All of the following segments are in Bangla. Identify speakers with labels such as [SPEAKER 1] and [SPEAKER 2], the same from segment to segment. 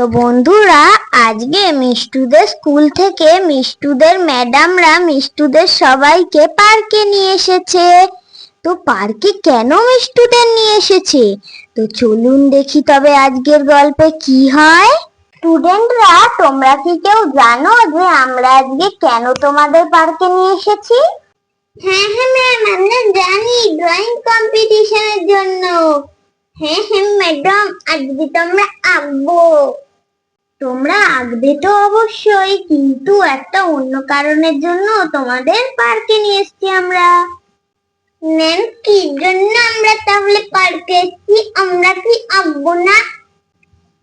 [SPEAKER 1] তো বন্ধুরা, আজকে মিষ্টুদের স্কুল থেকে মিষ্টুদের ম্যাডামরা মিষ্টুদের সবাইকে পার্কে নিয়ে এসেছে। তো পার্কে কেন মিষ্টুদের নিয়ে এসেছে, তো চলুন দেখি তবে আজকের গল্পে কি হয়। স্টুডেন্টরা, তোমরা কি কেউ জানো যে আমরা আজকে কেন তোমাদের পার্কে নিয়ে এসেছি?
[SPEAKER 2] হ্যাঁ ম্যাম, আমরা জানি, ড্রয়িং কম্পিটিশনের জন্য। হ্যাঁ ম্যাডাম, আজকে তো আমরা আঁকবো।
[SPEAKER 1] তোমরা আঁকবে তো অবশ্যই, কিন্তু একটা অন্য কারণের জন্য তোমাদের পার্কে নিয়ে এসেছি আমরা।
[SPEAKER 2] ম্যাম, কি জন্য আমরা তাহলে পার্কে এসেছি? আমরা কি আঁকবো না?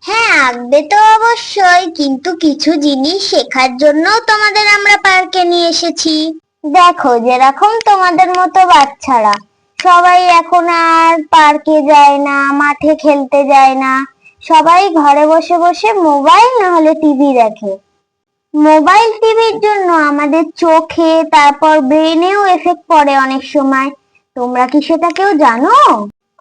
[SPEAKER 1] হ্যাঁ, আঁকবে তো অবশ্যই, কিন্তু কিছু জিনিস শেখার জন্য তোমাদের আমরা পার্কে নিয়ে এসেছি। দেখো, যেরকম তোমাদের মতো বাচ্চারা সবাই এখন আর পার্কে যায় না, মাঠে খেলতে যায় না, সবাই ঘরে বসে বসে মোবাইল না হলে টিভি দেখে। মোবাইল টিভির জন্য আমাদের চোখে, তারপর ব্রেনেও এফেক্ট পড়ে অনেক সময়। তোমরা কি সেটা কেউ জানো?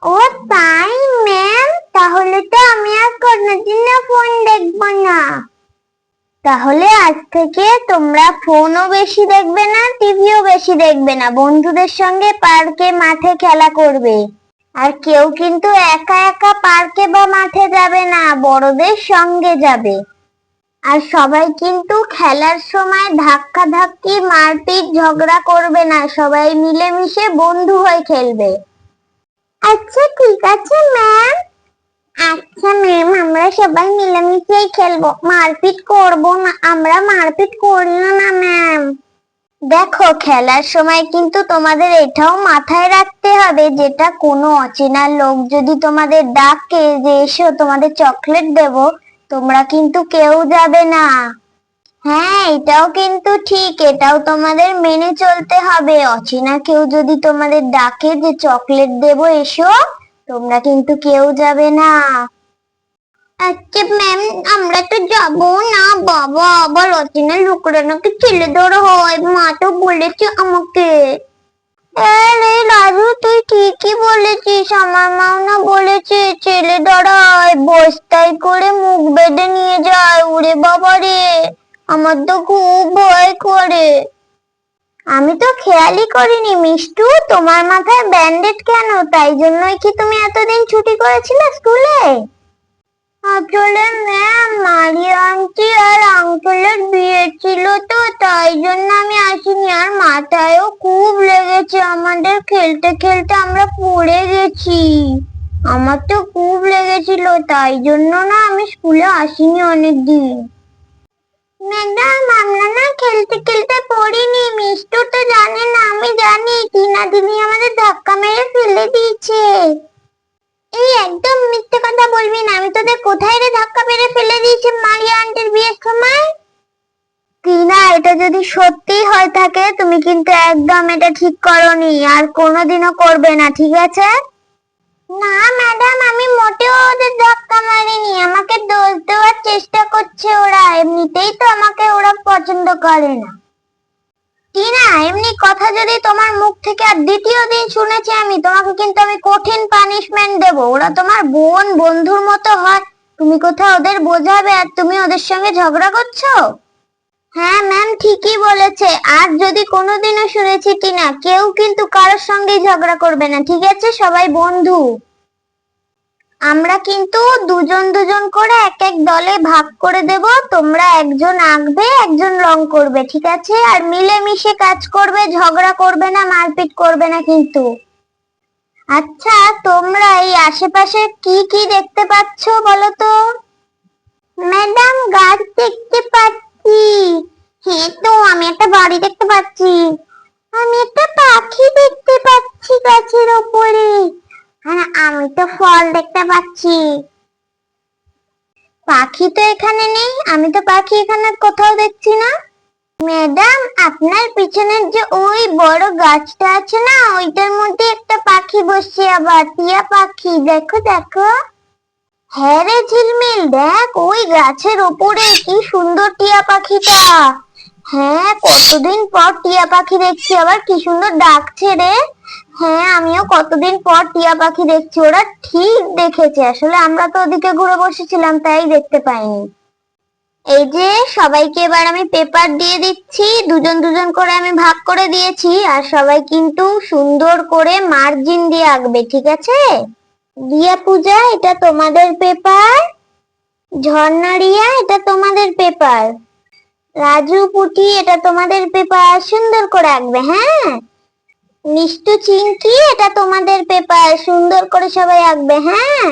[SPEAKER 2] ও তাই ম্যাম, তাহলে তো আমি আর কোনোদিনও ফোন দেখবো না।
[SPEAKER 1] তাহলে আজ থেকে তোমরা ফোনও বেশি দেখবে না, টিভিও বেশি দেখবে না, বন্ধুদের সঙ্গে পার্কে মাঠে খেলা করবে। আর কেউ কিন্তু একা একা পার্কে বা মাঠে যাবে না, বড়দের সঙ্গে যাবে। আর সবাই কিন্তু খেলার সময় ধাক্কা ধাক্কি, মারপিট, ঝগড়া করবে না, সবাই মিলেমিশে বন্ধু হয়ে খেলবে।
[SPEAKER 2] আচ্ছা ঠিক আছে ম্যাম। আচ্ছা ম্যাম, আমরা সবাই মিলেমিশেই খেলবো, মারপিট করবো না। আমরা মারপিট করিও না ম্যাম।
[SPEAKER 1] দেখো, খেলার সময় কিন্তু তোমাদের এটাও মাথায় রাখতে হবে, যেটা কোনো অচেনা লোক যদি তোমাদের ডাকে যে এসো তোমাদের চকলেট দেব, তোমরা কিন্তু কেউ যাবে না। হ্যাঁ, এটাও কিন্তু ঠিক, এটাও তোমাদের মেনে চলতে হবে। অচেনা কেউ যদি তোমাদের ডাকে যে চকলেট দেব এসো, তোমরা কিন্তু কেউ যাবে না।
[SPEAKER 2] আচ্ছা ম্যাম, আমরা তো যাবো না। বাবা, আবার অচেনা লোকরা নাকি ছেলে ধরা হয়, মা তো বলেছে আমাকে।
[SPEAKER 1] আরে রাজু, তুই ঠিকই বলেছিস, আমার মাও না বলেছে ছেলে ধরা হয়, বস্তায় করে মুখ বেঁধে নিয়ে যায়। ওরে বাবা রে, আমার তো খুব ভয় করে। আমি তো খেয়ালই করিনি মিষ্টু, তোমার মাথায় ব্যান্ডেড কেন? তাই জন্যই কি তুমি এতদিন ছুটি করেছিলে স্কুলে?
[SPEAKER 2] আসলে ম্যাম, মারিয়া আন্টি আর আঙ্কেলের বিয়ে ছিল, তো তাই জন্য আমি আসিনি। আর মাথায়ও খুব লেগেছে, আমাদের খেলতে খেলতে আমরা পড়ে গেছি।
[SPEAKER 1] আমার তো খুব লেগেছিল, তাই জন্য না আমি স্কুলে আসিনি অনেকদিন।
[SPEAKER 2] ম্যাডাম, আমরা না খেলতে খেলতে পড়িনি। মিষ্টু তো জানে না, আমি জানি। টিনা দিদি আমাদের ধাক্কা মেরে ফেলে দিয়েছে। এই একদম মিথ্যে কথা বলবি না। আমি তোদের কোথায় রে ধাক্কা মেরে ফেলে দিয়েছে মারিয়া আন্টির বিয়ের সময়?
[SPEAKER 1] টিনা, এটা যদি সত্যি হয় থাকে, তুমি কিন্তু একদম এটা ঠিক করনি, আর কোনোদিনও করবে না, ঠিক আছে?
[SPEAKER 2] না ম্যাডাম, আমি মোটেও ওদের ধাক্কা মারিনি। আমাকে দোষ দেওয়ার চেষ্টা করছে ওরা। এমনিতেই তো আমাকে ওরা পছন্দ করে না।
[SPEAKER 1] টিনা, এমনি কথা যদি তোমার মুখ থেকে আর দ্বিতীয় দিন শুনেছি আমি, তোমাকে কিন্তু আমি কঠিন পানিশমেন্ট দেব। ওরা তোমার বোন, বন্ধুর মতো হয়, তুমি কোথাও ওদের বোঝাবে আর তুমি ওদের সঙ্গে ঝগড়া করছো? হ্যাঁ ম্যাম, ঠিকই বলেছে। আর যদি কোনোদিনও শুনেছি টিনা, কেউ কিন্তু কারোর সঙ্গে ঝগড়া করবে না, ঠিক আছে? সবাই বন্ধু। আমরা কিন্তু দুজন দুজন করে এক এক দলে ভাগ করে দেব। তোমরা একজন আঁকবে, একজন রং করবে, ঠিক আছে? আর মিলেমিশে কাজ করবে, ঝগড়া করবে না, মারপিট করবে না কিন্তু। আচ্ছা, তোমরা এই আশেপাশে কি কি দেখতে পাচ্ছ বলো তো?
[SPEAKER 2] ম্যাডাম, গাছ দেখতে পাচ্ছি। হ্যাঁ তো, আমি একটা বাড়ি দেখতে পাচ্ছি। আমি একটা পাখি দেখতে পাচ্ছি গাছের ওপরে। আর আমি তো ফল দেখতে পাচ্ছি।
[SPEAKER 1] পাখি তো এখানে নেই, আমি তো পাখি এখানে কোথাও দেখছি না।
[SPEAKER 2] ম্যাডাম, আপনার পিছনের যে ওই বড় গাছটা আছে না, ওইটার মধ্যে একটা পাখি বসছে, আবার টিয়া পাখি। দেখো দেখো।
[SPEAKER 1] হ্যাঁ রে ঝিলমিল, দেখ ওই গাছের ওপরে কি সুন্দর টিয়া পাখিটা। হ্যাঁ, কতদিন পর টিয়া পাখি দেখছি, আবার কি সুন্দর ডাকছে রে। হ্যাঁ, আমিও কতদিন পর টিয়া পাখি দেখছি। ওরা ঠিক দেখেছে, আসলে আমরা তো ওদিকে ঘুরে বসেছিলাম তাই দেখতে পাইনি। এই যে সবাইকে এবার আমি পেপার দিয়ে দিচ্ছি, দুজন দুজন করে আমি ভাগ করে দিয়েছি, আর সবাই কিন্তু সুন্দর করে মার্জিন দিয়ে আঁকবে, ঠিক আছে? রিয়া, পূজা, এটা তোমাদের পেপার। ঝর্ণা, রিয়া, এটা তোমাদের পেপার। রাজু, পুটি, এটা তোমাদের পেপার, সুন্দর করে আঁকবে, হ্যাঁ? মিষ্টু, চিংকি, এটা তোমাদের পেপার, সুন্দর করে সবাই আঁকবে, হ্যাঁ?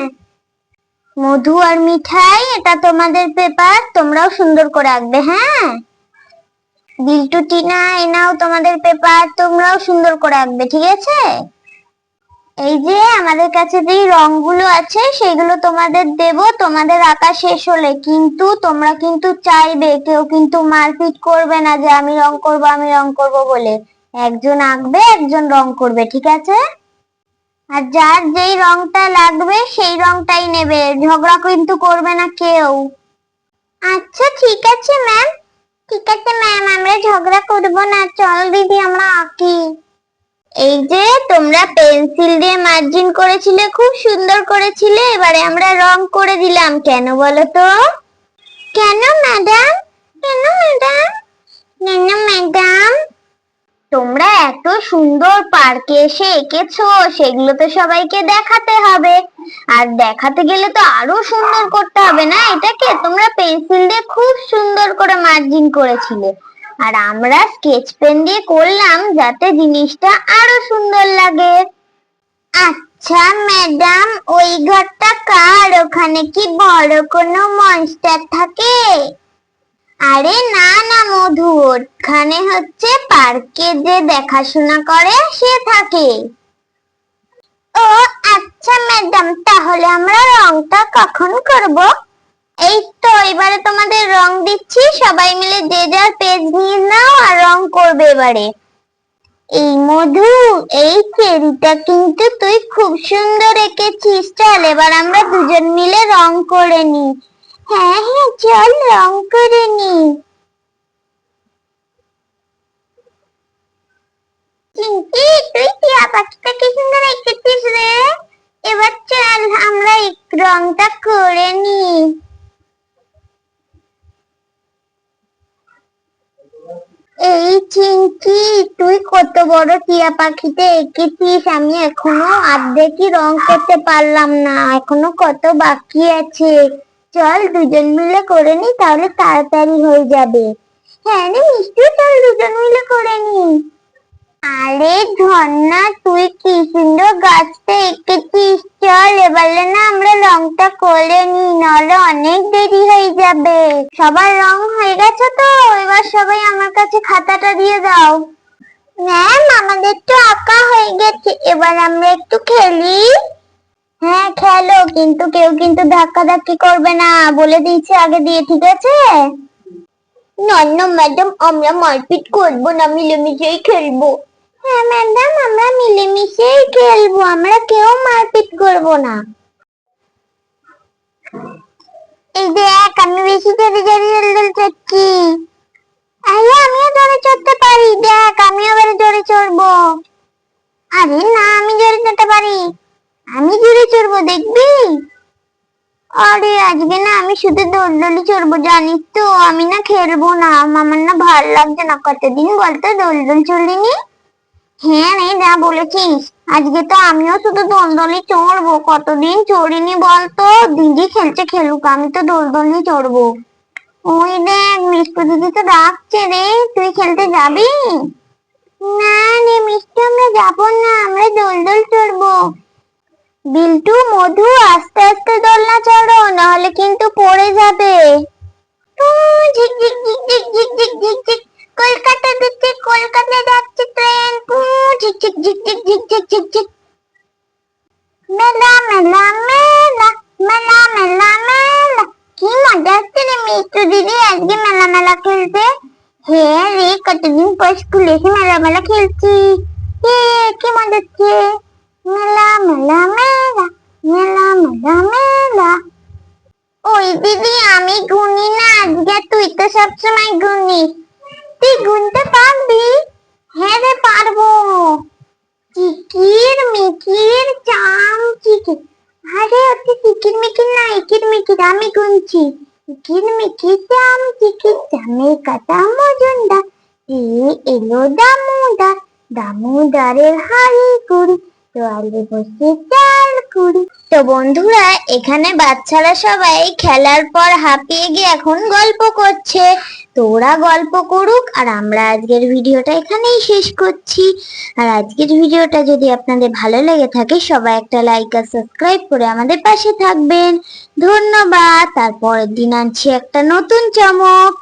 [SPEAKER 1] মধু আর মিঠাই, এটা তোমাদের পেপার, তোমরাও সুন্দর করে আঁকবে, হ্যাঁ? বিল্টু, টিনা, এনাও তোমাদের পেপার, তোমরাও সুন্দর করে আঁকবে, ঠিক আছে? এই যে আমাদের কাছে যে রংগুলো আছে সেগুলো তোমাদের দেব তোমাদের আঁকা শেষ হলে, কিন্তু তোমরা কিন্তু চাইবে, কেউ কিন্তু মারপিট করবে না যে আমি রং করব আমি রং করব বলে। একজন আঁকবে, একজন রং করবে, ঠিক আছে? আর যার যেই রংটা লাগবে সেই রংটাই নেবে, ঝগড়া কিন্তু করবে না কেউ। আচ্ছা ঠিক আছে ম্যাম, ঠিক আছে ম্যাম, আমরা ঝগড়া করব না, চল দিদি আমরা আঁকি। এই যে তোমরা পেন্সিল দিয়ে মার্জিন করেছিলে, খুব সুন্দর করেছিলে, এবারে আমরা রং করে দিলাম, কেন বলো তো? কেন ম্যাডাম? কেন ম্যাডাম? কেন ম্যাডাম? তোমরা এত সুন্দর পার্কে এসে এঁকেছো, সেগুলো তো সবাইকে দেখাতে হবে, আর দেখাতে গেলে তো আরো সুন্দর করতে হবে না এটাকে? তোমরা পেন্সিল দিয়ে খুব সুন্দর করে মার্জিন করেছিলে, আর আমরা স্কেচ পেন দিয়ে করলাম যাতে জিনিসটা আরো সুন্দর লাগে। আচ্ছা ম্যাডাম, ওই ঘরটা কার? ওখানে কি বড় কোনো মনস্টার থাকে? আরে না না মধু, ওখানে হচ্ছে পার্কে যে দেখাশোনা করে সে থাকে। ও আচ্ছা ম্যাডাম, তাহলে আমরা রংটা কখন করব? এই তো এবারে তোমাদের রং দিচ্ছি, সবাই মিলে যে যার পেজ নিয়ে নাও আর রং করবে এবারে। এই মধু, এই চেরিটা কিন্তু তুই খুব সুন্দর এঁকেছিস, চল এবার আমরা দুজন মিলে রং করে নি। হ্যাঁ হ্যাঁ, চল রং করে নি। চিঙ্কি, তুই টিয়া পাখিটা কি সুন্দর এঁকেছিস রে। এবার চল আমরা এই রংটা করে নি। এই চিঙ্কি, তুই কত বড় টিয়া পাখিতে এঁকেছিস, আমি এখনো অর্ধেকই রং করতে পারলাম না, এখনো কত বাকি আছে। চল দুজন মিলে করে নি, তাহলে তাড়াতাড়ি হয়ে যাবে। হ্যাঁ রে মিষ্টি, চল দুজন মিলে করে নি। আরে ঝর্ণা, তুই কি সুন্দর গাছটা এঁকেছিস, চল এবারে না আমরা রংটা করে নি, নাহলে অনেক দেরি হয়ে যাবে। সবার রং হয়ে গেছে তো? এবার সবাই আমার কাছে খাতাটা দিয়ে দাও। ম্যাম, আমাদের তো আঁকা হয়ে গেছে, এবার আমরা একটু খেলি। হ্যাঁ খেলো, কিন্তু কেউ কিন্তু ধাক্কাধাক্কি করবে না, বলে দিয়েছে আগে দিয়ে, ঠিক আছে? না না ম্যাডাম, আমরা মারপিট করবো না, মিলেমিশেই খেলবো। হ্যাঁ ম্যাডাম, আমরা মিলেমিশেই খেলবো, আমরা কেউ মারপিট করবো না। এই দেখ, আমি বেশি জোরে জোরে দোলদোল চড়ছি। আরে আমিও জোরে চড়তে পারি, দেখ আমিও এবারে জোরে চড়বো। আরে না, আমি জোরে চড়তে পারি, আমি জোরে চড়বো, দেখবি? আরে আজকে না আমি শুধু দোলদোলি চড়বো, জানিস তো, আমি না খেলবো না, আমার না ভালো লাগছে না, কতদিন বলতো দোলদোল চড়িনি। হ্যাঁ রে, যা বলেছিস, আজকে তো আমিও শুধু দোলদোলি চড়বো, কতদিন চড়িনি বলতো। দিদি খেলছে খেলুক, আমি তো দোলদোলি চড়বো। ওই দেখ মিষ্টি দিদি তো ডাকছে রে, তুই খেলতে যাবি? না রে মিষ্টি, আমরা যাবো না, আমরা দোলদোল চড়বো। বিল্টু, মধু, আস্তে আস্তে দোলনা চড়ো, নাহলে কিন্তু পড়ে যাবে। ঝিক ঝিক ঝিক ঝিক ঝিক ঝিক ঝিক ঝিক, কলকাতা দিচ্ছে, কলকাতা যাচ্ছে ট্রেন, ঝিক ঝিক ঝিক ঝিক ঝিক ঝিক ঝিক ঝিক। মেলা মেলা মেলা, মেলা মেলা মেলা, কি মজা হচ্ছে রে মিষ্টি দিদি আজকে মেলা মেলা খেলতে। হ্যাঁ রে, কতদিন পর স্কুলে এসে মেলা মেলা খেলছি, কি মজা হচ্ছে। মেলা মেলা মেলা, মেলা মেলা মেলা। ওই দিদি, আমি গুনি না আজকে, তুই তো সবসময় গুনিস, তুই গুনতে পারবি? হ্যাঁ রে পারবো।
[SPEAKER 2] কিকির মিকির চাম চিকির। আরে ওতে কিকির মিকির না, ইকির মিকির, আমি গুনছি। কিকির মিকির চাম চিকির, চামের কাটা মজুমদার, দিয়ে এলো দামোদর, দামোদরের হাড়ি কুড়ি, তোয়ালে বসে চাল কুড়ি।
[SPEAKER 1] তো বন্ধুরা, এখানে বাচ্চারা সবাই খেলার পর হাঁপিয়ে গিয়ে এখন গল্প করছে। তো ওরা গল্প করুক, আর আমরা আজকের ভিডিওটা এখানেই শেষ করছি। আর আজকের ভিডিওটা যদি আপনাদের ভালো লেগে থাকে, সবাই একটা লাইক আর সাবস্ক্রাইব করে আমাদের পাশে থাকবেন। ধন্যবাদ। তারপরের দিন আনছি একটা নতুন চমক।